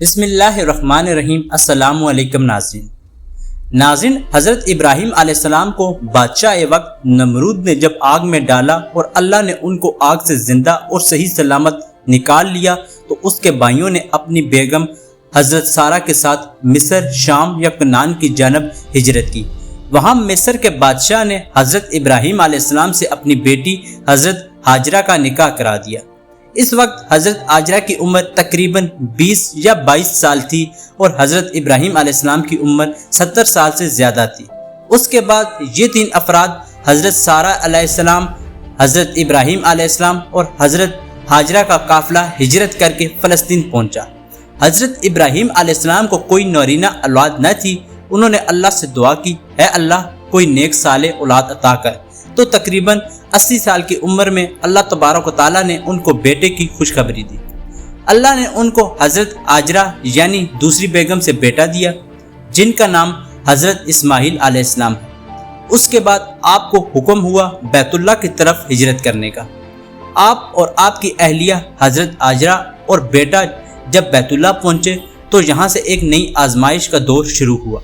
بسم اللہ الرحمن الرحیم۔ السلام علیکم ناظرین، حضرت ابراہیم علیہ السلام کو بادشاہ وقت نمرود نے جب آگ میں ڈالا اور اللہ نے ان کو آگ سے زندہ اور صحیح سلامت نکال لیا تو اس کے بھائیوں نے اپنی بیگم حضرت سارہ کے ساتھ مصر، شام یا کنعان کی جانب ہجرت کی۔ وہاں مصر کے بادشاہ نے حضرت ابراہیم علیہ السلام سے اپنی بیٹی حضرت ہاجرہ کا نکاح کرا دیا۔ اس وقت حضرت ہاجرہ کی عمر تقریباً 20 یا 22 سال تھی اور حضرت ابراہیم علیہ السلام کی عمر 70 سال سے زیادہ تھی۔ اس کے بعد یہ تین افراد حضرت سارہ علیہ السلام، حضرت ابراہیم علیہ السلام اور حضرت ہاجرہ کا قافلہ ہجرت کر کے فلسطین پہنچا۔ حضرت ابراہیم علیہ السلام کو کوئی نورینہ اولاد نہ تھی۔ انہوں نے اللہ سے دعا کی، اے اللہ کوئی نیک صالح اولاد عطا کر، تو تقریباً 80 سال کی عمر میں اللہ تبارک و تعالیٰ نے ان کو بیٹے کی خوشخبری دی۔ اللہ نے ان کو حضرت ہاجرہ یعنی دوسری بیگم سے بیٹا دیا جن کا نام حضرت اسماعیل علیہ السلام ہے۔ اس کے بعد آپ کو حکم ہوا بیت اللہ کی طرف ہجرت کرنے کا۔ آپ اور آپ کی اہلیہ حضرت ہاجرہ اور بیٹا جب بیت اللہ پہنچے تو یہاں سے ایک نئی آزمائش کا دور شروع ہوا۔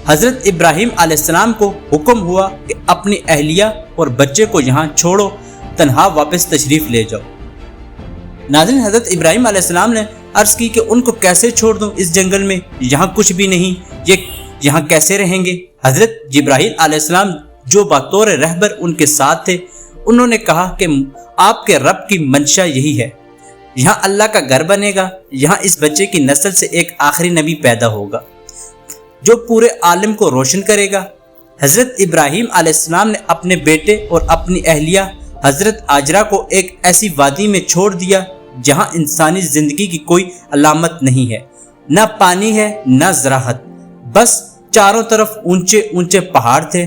حضرت ابراہیم علیہ السلام کو حکم ہوا کہ اپنی اہلیہ اور بچے کو یہاں چھوڑو، تنہا واپس تشریف لے جاؤ۔ ناظرین، حضرت ابراہیم علیہ السلام نے عرض کی کہ ان کو کیسے چھوڑ دوں اس جنگل میں، یہاں کچھ بھی نہیں، یہ یہاں کیسے رہیں گے؟ حضرت جبرائیل علیہ السلام جو بطور رہبر ان کے ساتھ تھے، انہوں نے کہا کہ آپ کے رب کی منشا یہی ہے، یہاں اللہ کا گھر بنے گا، یہاں اس بچے کی نسل سے ایک آخری نبی پیدا ہوگا جو پورے عالم کو روشن کرے گا۔ حضرت ابراہیم علیہ السلام نے اپنے بیٹے اور اپنی اہلیہ حضرت ہاجرہ کو ایک ایسی وادی میں چھوڑ دیا جہاں انسانی زندگی کی کوئی علامت نہیں ہے، نہ پانی ہے نہ زراعت، بس چاروں طرف اونچے اونچے پہاڑ تھے۔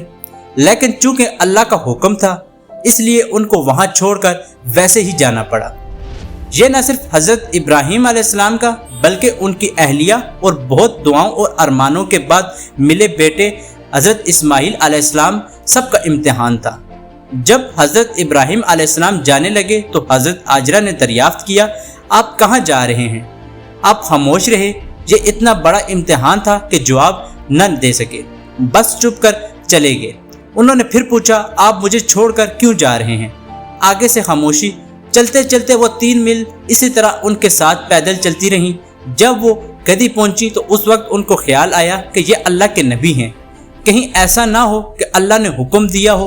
لیکن چونکہ اللہ کا حکم تھا اس لیے ان کو وہاں چھوڑ کر ویسے ہی جانا پڑا۔ یہ نہ صرف حضرت ابراہیم علیہ السلام کا بلکہ ان کی اہلیہ اور بہت دعاؤں اور ارمانوں کے بعد ملے بیٹے حضرت اسماعیل علیہ السلام سب کا امتحان تھا۔ جب حضرت ابراہیم علیہ السلام جانے لگے تو حضرت ہاجرہ نے دریافت کیا، آپ کہاں جا رہے ہیں؟ آپ خاموش رہے۔ یہ اتنا بڑا امتحان تھا کہ جواب نہ دے سکے، بس چپ کر چلے گئے۔ انہوں نے پھر پوچھا، آپ مجھے چھوڑ کر کیوں جا رہے ہیں؟ آگے سے خاموشی۔ چلتے چلتے وہ 3 میل اسی طرح ان کے ساتھ پیدل چلتی رہیں۔ جب وہ گدی پہنچی تو اس وقت ان کو خیال آیا کہ یہ اللہ کے نبی ہیں، کہیں ایسا نہ ہو کہ اللہ نے حکم دیا ہو۔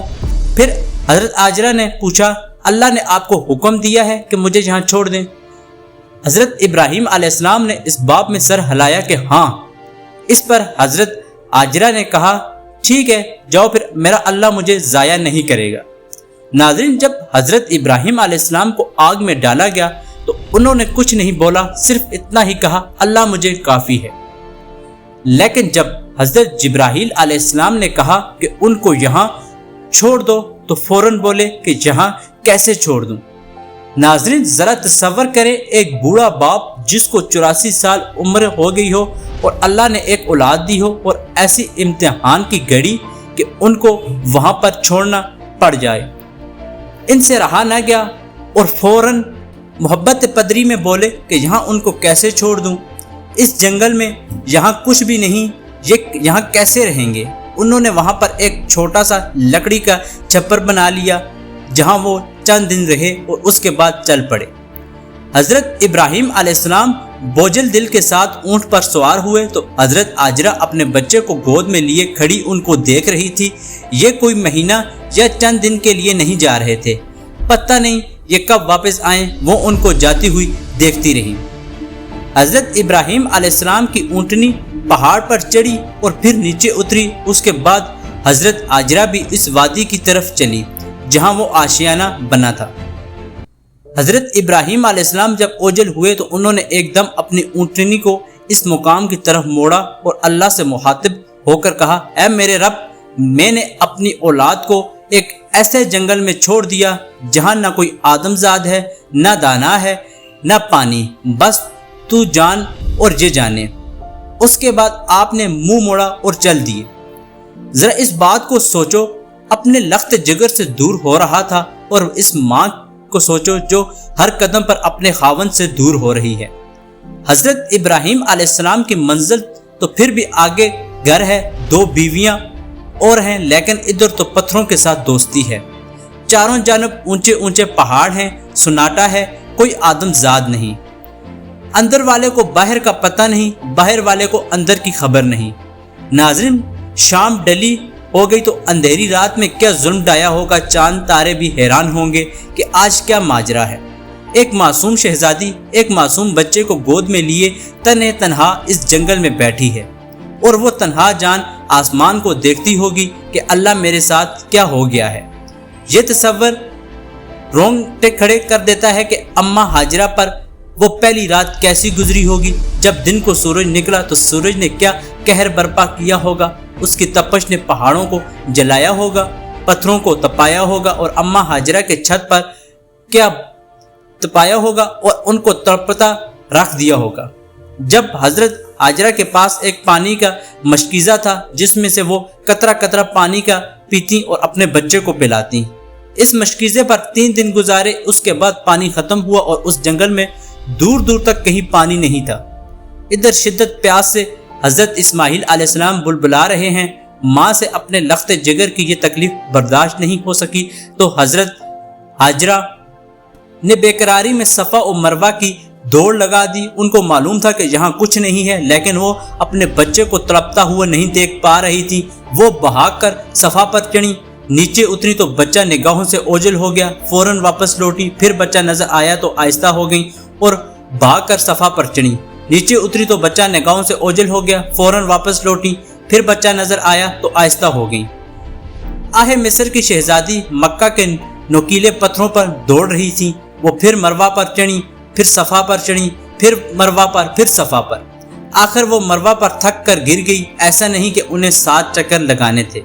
پھر حضرت ہاجرہ نے پوچھا، اللہ نے آپ کو حکم دیا ہے کہ مجھے یہاں چھوڑ دیں؟ حضرت ابراہیم علیہ السلام نے اس باب میں سر ہلایا کہ ہاں۔ اس پر حضرت ہاجرہ نے کہا، ٹھیک ہے جاؤ، پھر میرا اللہ مجھے ضائع نہیں کرے گا۔ ناظرین، جب حضرت ابراہیم علیہ السلام کو آگ میں ڈالا گیا تو انہوں نے کچھ نہیں بولا، صرف اتنا ہی کہا، اللہ مجھے کافی ہے۔ لیکن جب حضرت جبرائیل علیہ السلام نے کہا کہ ان کو یہاں چھوڑ دو تو فوراً بولے کہ یہاں کیسے چھوڑ دوں؟ ناظرین، ذرا تصور کریں ایک بوڑھا باپ جس کو 84 سال عمر ہو گئی ہو اور اللہ نے ایک اولاد دی ہو اور ایسی امتحان کی گھڑی کہ ان کو وہاں پر چھوڑنا پڑ جائے۔ ان سے رہا نہ گیا اور فوراً محبت پدری میں بولے کہ یہاں ان کو کیسے چھوڑ دوں؟ اس جنگل میں یہاں کچھ بھی نہیں، یہ یہاں کیسے رہیں گے؟ انہوں نے وہاں پر ایک چھوٹا سا لکڑی کا چھپر بنا لیا جہاں وہ چند دن رہے اور اس کے بعد چل پڑے۔ حضرت ابراہیم علیہ السلام بوجھل دل کے ساتھ اونٹ پر سوار ہوئے تو حضرت ہاجرہ اپنے بچے کو گود میں لیے کھڑی ان کو دیکھ رہی تھی۔ یہ کوئی مہینہ یا چند دن کے لیے نہیں جا رہے تھے، پتہ نہیں یہ کب واپس آئیں، وہ ان کو جاتی ہوئی دیکھتی رہی۔ حضرت ابراہیم علیہ السلام کی اونٹنی پہاڑ پر چڑھی اور پھر نیچے اتری۔ اس کے بعد حضرت ہاجرہ بھی اس وادی کی طرف چلی جہاں وہ آشیانہ بنا تھا۔ حضرت ابراہیم علیہ السلام جب اوجل ہوئے تو انہوں نے ایک دم اپنی اونٹنی کو اس مقام کی طرف موڑا اور اللہ سے مخاطب ہو کر کہا، اے میرے رب، میں نے اپنی اولاد کو ایک ایسے جنگل میں چھوڑ دیا جہاں نہ کوئی آدم زاد ہے، نہ دانا ہے، نہ پانی، بس تو جان اور یہ جانے۔ اس کے بعد آپ نے منہ موڑا اور چل دیے۔ ذرا اس بات کو سوچو، اپنے لخت جگر سے دور ہو رہا تھا اور اس ماں کو سوچو جو ہر قدم پر اپنے خاوند سے دور ہو رہی ہے۔ حضرت ابراہیم علیہ السلام کی منزل تو پھر بھی آگے گھر ہے، 2 بیویاں اور ہیں، لیکن ادھر تو پتھروں کے ساتھ دوستی ہے۔ چاروں جانب اونچے اونچے پہاڑ ہیں، سناٹا ہے، کوئی آدم زاد نہیں۔ اندر والے کو باہر کا پتہ نہیں، باہر والے کو اندر کی خبر نہیں۔ ناظرین، شام ڈلی ہو گئی تو اندھیری رات میں کیا ظلم ڈایا ہوگا، چاند تارے بھی حیران ہوں گے کہ آج کیا ماجرا ہے۔ ایک معصوم شہزادی ایک معصوم بچے کو گود میں لیے تنہا اس جنگل میں بیٹھی ہے، اور وہ تنہا جان آسمان کو دیکھتی ہوگی کہ اللہ میرے ساتھ کیا ہو گیا ہے۔ یہ تصور رونگٹے کھڑے کر دیتا ہے کہ اماں ہاجرہ پر وہ پہلی رات کیسی گزری ہوگی۔ جب دن کو سورج نکلا تو سورج نے کیا قہر برپا کیا ہوگا، اس کی تپش نے پہاڑوں کو جلایا ہوگا، پتھروں کو تپایا ہوگا، اور اماں ہاجرہ کے چھت پر کیا تپایا ہوگا اور ان کو تڑپتا رکھ دیا ہوگا۔ جب حضرت ہاجرہ کے پاس ایک پانی کا مشکیزہ تھا جس میں سے وہ قطرہ قطرہ پانی کا پیتی اور اپنے بچے کو پلاتی۔ اس مشکیزے پر 3 دن گزارے، اس کے بعد پانی ختم ہوا اور اس جنگل میں دور دور تک کہیں پانی نہیں تھا۔ ادھر شدت پیاس سے حضرت اسماعیل علیہ السلام بلبلا رہے ہیں۔ ماں سے اپنے لخت جگر کی یہ تکلیف برداشت نہیں ہو سکی تو حضرت ہاجرہ نے بے قراری میں صفا و مروہ کی دوڑ لگا دی۔ ان کو معلوم تھا کہ یہاں کچھ نہیں ہے، لیکن وہ اپنے بچے کو تڑپتا ہوا نہیں دیکھ پا رہی تھی۔ وہ بھاگ کر صفا پر چڑھی، نیچے اتری تو بچہ نگاہوں سے اوجھل ہو گیا، فوراً واپس لوٹی، پھر بچہ نظر آیا تو آہستہ ہو گئی اور بھاگ کر صفا پر چڑھی، نیچے اتری تو بچہ نگاہوں سے اوجھل ہو گیا، فوراً واپس لوٹی، پھر بچہ نظر آیا تو آہستہ ہو گئی۔ آہ مصر کی شہزادی مکہ کے نوکیلے پتھروں پر دوڑ رہی تھی۔ وہ پھر مروہ پر چڑھی، پھر صفا پر چڑھی، پھر مروہ پر، پھر صفا پر۔ آخر وہ مروہ پر تھک کر گر گئی۔ ایسا نہیں کہ انہیں 7 چکر لگانے تھے۔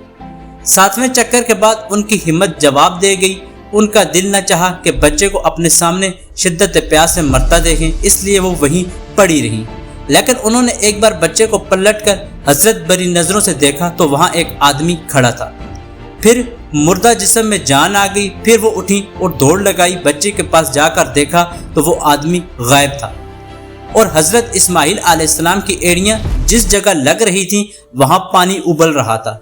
7ویں چکر کے بعد ان کی ہمت جواب دے گئی۔ ان کا دل نہ چاہا کہ بچے کو اپنے سامنے شدت پیاس سے مرتا دیکھیں، اس لیے وہ وہیں پڑی رہی۔ لیکن انہوں نے ایک بار بچے کو پلٹ کر حسرت بری نظروں سے دیکھا تو وہاں ایک آدمی کھڑا تھا۔ پھر مردہ جسم میں جان آ گئی۔ پھر وہ اٹھی اور دوڑ لگائی، بچے کے پاس جا کر دیکھا تو وہ آدمی غائب تھا، اور حضرت اسماعیل علیہ السلام کی ایڑیاں جس جگہ لگ رہی تھیں وہاں پانی ابل رہا تھا۔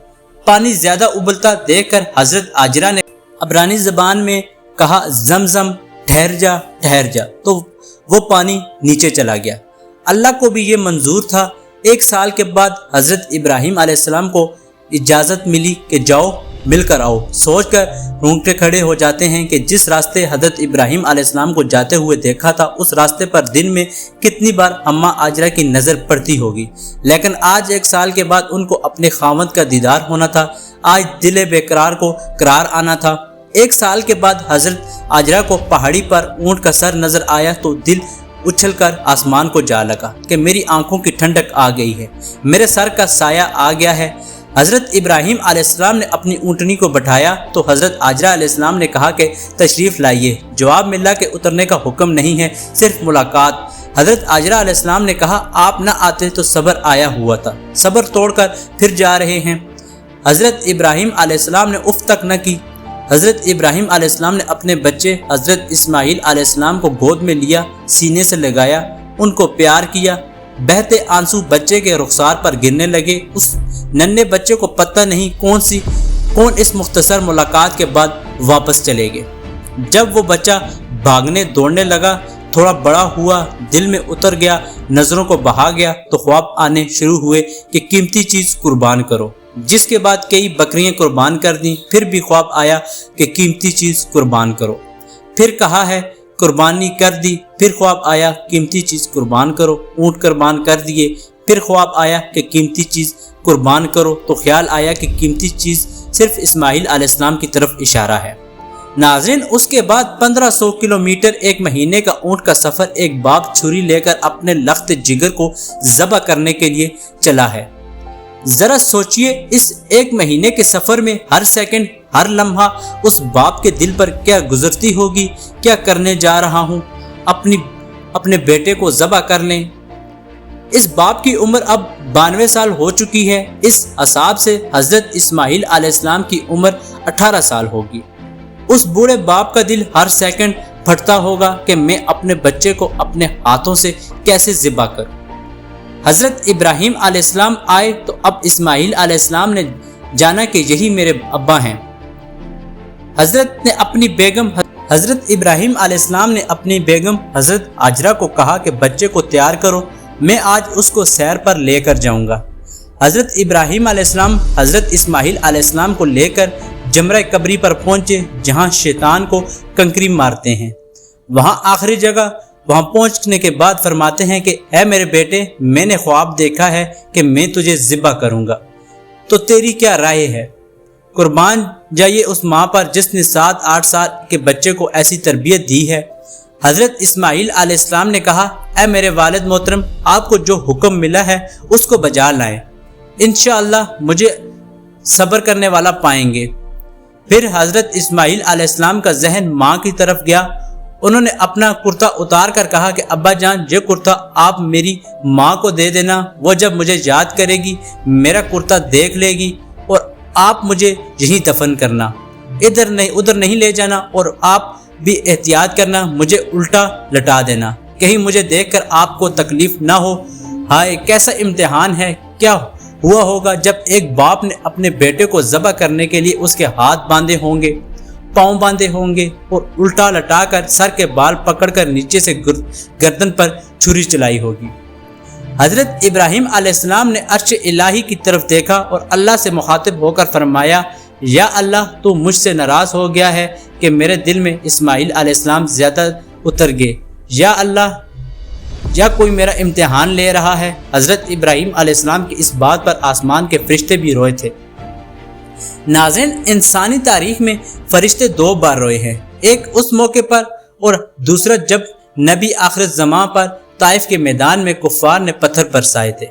پانی زیادہ ابلتا دیکھ کر حضرت ہاجرہ نے عبرانی زبان میں کہا، زمزم ٹھہر جا ٹھہر جا، تو وہ پانی نیچے چلا گیا۔ اللہ کو بھی یہ منظور تھا۔ 1 سال کے بعد حضرت ابراہیم علیہ السلام کو اجازت ملی کہ جاؤ مل کر آؤ۔ سوچ کر رونگٹے کھڑے ہو جاتے ہیں کہ جس راستے حضرت ابراہیم علیہ السلام کو جاتے ہوئے دیکھا تھا اس راستے پر دن میں کتنی بار اماں ہاجرہ کی نظر پڑتی ہوگی، لیکن آج 1 سال کے بعد ان کو اپنے خاوند کا دیدار ہونا تھا۔ آج دل بے قرار کو قرار آنا تھا۔ 1 سال کے بعد حضرت ہاجرہ کو پہاڑی پر اونٹ کا سر نظر آیا تو دل اچھل کر آسمان کو جا لگا کہ میری آنکھوں کی ٹھنڈک آ گئی ہے، میرے سر کا سایہ آ گیا ہے۔ حضرت ابراہیم علیہ السلام نے اپنی اونٹنی کو بٹھایا تو حضرت ہاجرہ علیہ السلام نے کہا کہ تشریف لائیے۔ جواب ملا کہ اترنے کا حکم نہیں ہے، صرف ملاقات۔ حضرت ہاجرہ علیہ السلام نے کہا، آپ نہ آتے تو صبر آیا ہوا تھا، صبر توڑ کر پھر جا رہے ہیں۔ حضرت ابراہیم علیہ السلام نے اف تک نہ کی۔ حضرت ابراہیم علیہ السلام نے اپنے بچے حضرت اسماعیل علیہ السلام کو گود میں لیا، سینے سے لگایا، ان کو پیار کیا۔ بہتے آنسو بچے کے رخسار پر گرنے لگے۔ اس ننھے بچے کو پتہ نہیں کون اس مختصر ملاقات کے بعد واپس چلے گئے۔ جب وہ بچہ بھاگنے دوڑنے لگا، تھوڑا بڑا ہوا، دل میں اتر گیا، نظروں کو بہا گیا تو خواب آنے شروع ہوئے کہ قیمتی چیز قربان کرو، جس کے بعد کئی بکریاں قربان کر دیں۔ پھر بھی خواب آیا کہ قیمتی چیز قربان کرو، پھر کہا ہے قربانی کر دی۔ پھر خواب آیا قیمتی چیز قربان کرو، اونٹ قربان کر دیے۔ پھر خواب آیا کہ قیمتی چیز قربان کرو تو خیال آیا کہ قیمتی چیز صرف اسماعیل علیہ السلام کی طرف اشارہ ہے۔ ناظرین، اس کے بعد 1500 کلومیٹر 1 مہینے کا اونٹ کا سفر ایک باپ چھری لے کر اپنے لخت جگر کو ذبح کرنے کے لیے چلا ہے۔ ذرا سوچئے، اس 1 مہینے کے سفر میں ہر سیکنڈ، ہر لمحہ اس باپ کے دل پر کیا گزرتی ہوگی، کیا کرنے جا رہا ہوں، اپنے بیٹے کو ذبح کر لیں۔ اس باپ کی عمر اب 92 سال ہو چکی ہے۔ اس حساب سے حضرت اسماعیل علیہ السلام کی عمر 18 سال ہوگی۔ اس بوڑھے باپ کا دل ہر سیکنڈ، پھٹتا ہوگا کہ میں اپنے بچے کو اپنے ہاتھوں سے کیسے ذبح کروں۔ حضرت ابراہیم علیہ السلام آئے تو اب اسماعیل علیہ السلام نے جانا کہ یہی میرے ابا ہیں۔ حضرت ابراہیم علیہ السلام نے اپنی بیگم حضرت ہاجرہ کو کہا کہ بچے کو تیار کرو، میں آج اس کو سیر پر لے کر جاؤں گا۔ حضرت ابراہیم علیہ السلام حضرت اسماعیل علیہ السلام کو لے کر جمرہ قبری پر پہنچے جہاں شیطان کو کنکری مارتے ہیں۔ وہاں آخری جگہ وہاں پہنچنے کے بعد فرماتے ہیں کہ اے میرے بیٹے، میں نے خواب دیکھا ہے کہ میں تجھے ذبح کروں گا، تو تیری کیا رائے ہے؟ قربان جائیے اس ماں پر جس نے 7-8 سال کے بچے کو ایسی تربیت دی ہے۔ حضرت اسماعیل علیہ السلام نے کہا اے میرے والد محترم، آپ کو جو حکم ملا ہے اس کو بجا لائیں، انشاءاللہ مجھے صبر کرنے والا پائیں گے۔ پھر حضرت اسماعیل علیہ السلام کا ذہن ماں کی طرف گیا۔ انہوں نے اپنا کرتا اتار کر کہا کہ ابا جان، یہ کرتا آپ میری ماں کو دے دینا، وہ جب مجھے یاد کرے گی میرا کرتا دیکھ لے گی، اور آپ مجھے یہیں دفن کرنا، ادھر نہیں لے جانا، اور آپ بھی احتیاط کرنا، مجھے الٹا لٹا دینا، کہیں مجھے دیکھ کر آپ کو تکلیف نہ ہو۔ ہائے کیسا امتحان ہے! کیا ہوا ہوگا جب ایک باپ نے اپنے بیٹے کو ذبح کرنے کے لیے اس کے ہاتھ باندھے ہوں گے، پاؤں باندھے ہوں گے، اور الٹا لٹا کر سر کے بال پکڑ کر نیچے سے گردن پر چھری چلائی ہوگی۔ حضرت ابراہیم علیہ السلام نے عرش الہی کی طرف دیکھا اور اللہ سے مخاطب ہو کر فرمایا یا اللہ، تو مجھ سے ناراض ہو گیا ہے کہ میرے دل میں اسماعیل علیہ السلام زیادہ اتر گئے، یا اللہ، یا کوئی میرا امتحان لے رہا ہے۔ حضرت ابراہیم علیہ السلام کی اس بات پر آسمان کے فرشتے بھی روئے تھے۔ ناظرین، انسانی تاریخ میں فرشتے 2 بار روئے ہیں، ایک اس موقع پر اور دوسرا جب نبی آخر زمان پر طائف کے میدان میں کفار نے پتھر برسائے تھے۔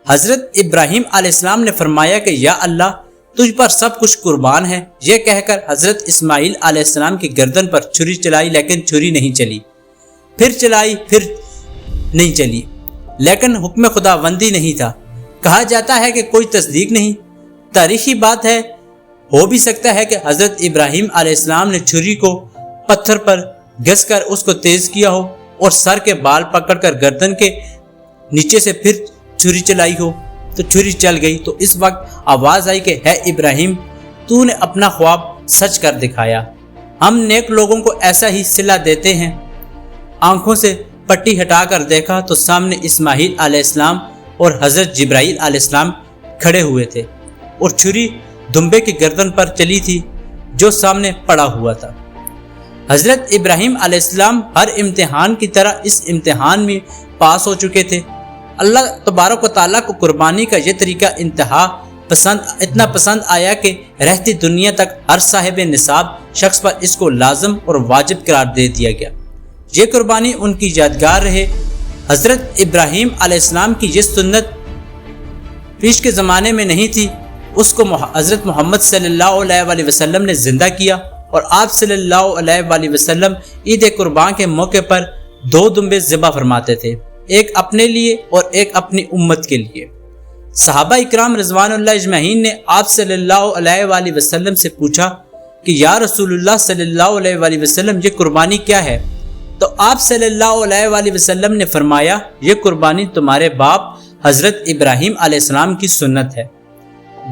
حضرت ابراہیم علیہ السلام نے فرمایا کہ یا اللہ، تجھ پر سب کچھ قربان ہے۔ یہ کہہ کر حضرت اسماعیل علیہ السلام کی گردن پر چھری چلائی، لیکن چھری نہیں چلی، پھر چلائی، پھر نہیں چلی، لیکن حکم خداوندی نہیں تھا۔ کہا جاتا ہے کہ کوئی تصدیق نہیں، تاریخی بات ہے، ہو بھی سکتا ہے کہ حضرت ابراہیم علیہ السلام نے چھری کو پتھر پر گھس کر اس کو تیز کیا ہو اور سر کے بال پکڑ کر گردن کے نیچے سے پھر چھری چلائی ہو، تو چھری چل گئی، تو اس وقت آواز آئی کہ ہے ابراہیم، تو نے اپنا خواب سچ کر دکھایا۔ ہم نیک لوگوں کو ایسا ہی صلہ دیتے ہیں۔ آنکھوں سے پٹی ہٹا کر دیکھا تو سامنے اسماعیل علیہ السلام اور حضرت جبرائیل علیہ السلام کھڑے ہوئے تھے، اور چھری دمبے کی گردن پر چلی تھی جو سامنے پڑا ہوا تھا۔ حضرت ابراہیم علیہ السلام ہر امتحان کی طرح اس امتحان میں پاس ہو چکے تھے۔ اللہ تبارک و تعالیٰ کو قربانی کا یہ طریقہ اتنا پسند آیا کہ رہتی دنیا تک ہر صاحب نصاب شخص پر اس کو لازم اور واجب قرار دے دیا گیا۔ یہ قربانی ان کی یادگار رہے۔ حضرت ابراہیم علیہ السلام کی یہ سنت پیش کے زمانے میں نہیں تھی، اس کو حضرت محمد صلی اللہ علیہ وسلم نے زندہ کیا، اور آپ صلی اللہ علیہ وسلم عید قربان کے موقع پر 2 دمبے ذبح فرماتے تھے، ایک اپنے لیے اور ایک اپنی امت کے لیے۔ صحابہ اکرام رضوان اللہ اجمعین نے آپ صلی اللہ علیہ وسلم سے پوچھا کہ یا رسول اللہ صلی اللہ علیہ وسلم، یہ قربانی کیا ہے؟ تو آپ صلی اللہ علیہ وسلم نے فرمایا یہ قربانی تمہارے باپ حضرت ابراہیم علیہ السلام کی سنت ہے۔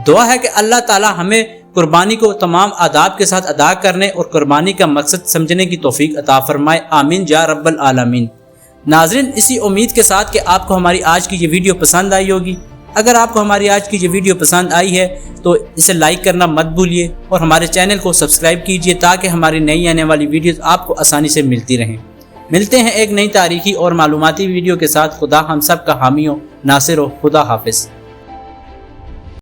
دعا ہے کہ اللہ تعالی ہمیں قربانی کو تمام آداب کے ساتھ ادا کرنے اور قربانی کا مقصد سمجھنے کی توفیق عطا فرمائے، آمین یا رب العالمین۔ ناظرین، اسی امید کے ساتھ کہ آپ کو ہماری آج کی یہ ویڈیو پسند آئی ہوگی۔ اگر آپ کو ہماری آج کی یہ ویڈیو پسند آئی ہے تو اسے لائک کرنا مت بھولیے، اور ہمارے چینل کو سبسکرائب کیجیے تاکہ ہماری نئی آنے والی ویڈیوز آپ کو آسانی سے ملتی رہیں۔ ملتے ہیں ایک نئی تاریخی اور معلوماتی ویڈیو کے ساتھ۔ خدا ہم سب کا حامی و ناصر ہو۔ خدا حافظ۔